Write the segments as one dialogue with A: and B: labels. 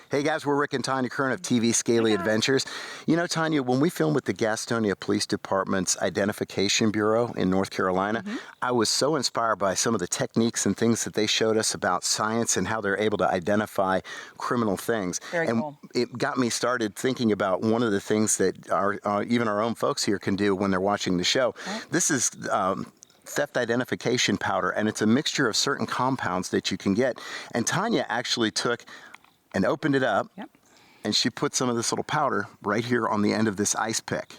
A: Hey guys, we're Rick and Tanya Curren of TV Scaly Adventures. You know, Tanya, when we filmed with the Gastonia Police Department's Identification Bureau in North Carolina, I was so inspired by some of the techniques and things that they showed us about science and how they're able to identify criminal things.
B: Very cool.
A: It got me started thinking about one of the things that even our own folks here can do when they're watching the show. This is theft identification powder, and it's a mixture of certain compounds that you can get. And Tanya actually took and opened it up, and she put some of this little powder right here on the end of this ice pick.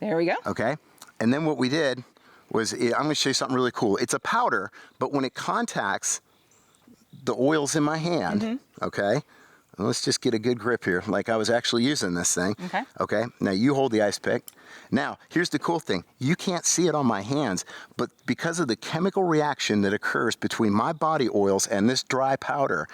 B: There we go.
A: Okay, and then what we did was, I'm going to show you something really cool. It's a powder, but when it contacts the oils in my hand, okay, and let's just get a good grip here, like I was actually using this thing. Okay, now you hold the ice pick. Now, here's the cool thing. You can't see it on my hands, but because of the chemical reaction that occurs between my body oils and this dry powder,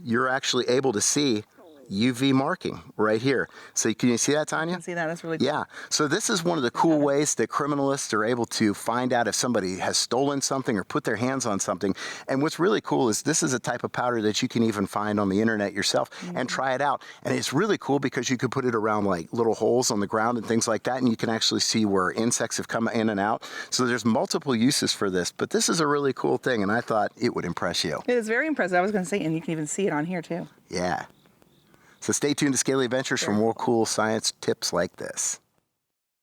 A: you're actually able to see UV marking right here. So can you see that, Tanya?
B: I can see that. That's really cool.
A: Yeah. So this is one of the cool ways that criminalists are able to find out if somebody has stolen something or put their hands on something. And what's really cool is this is a type of powder that you can even find on the internet yourself and try it out. And it's really cool because you could put it around like little holes on the ground and things like that, and you can actually see where insects have come in and out. So there's multiple uses for this, but this is a really cool thing, and I thought it would impress you.
B: It is very impressive. I was going to say, and you can even see it on here too.
A: Yeah. So stay tuned to Scaly Adventures for more cool science tips like this.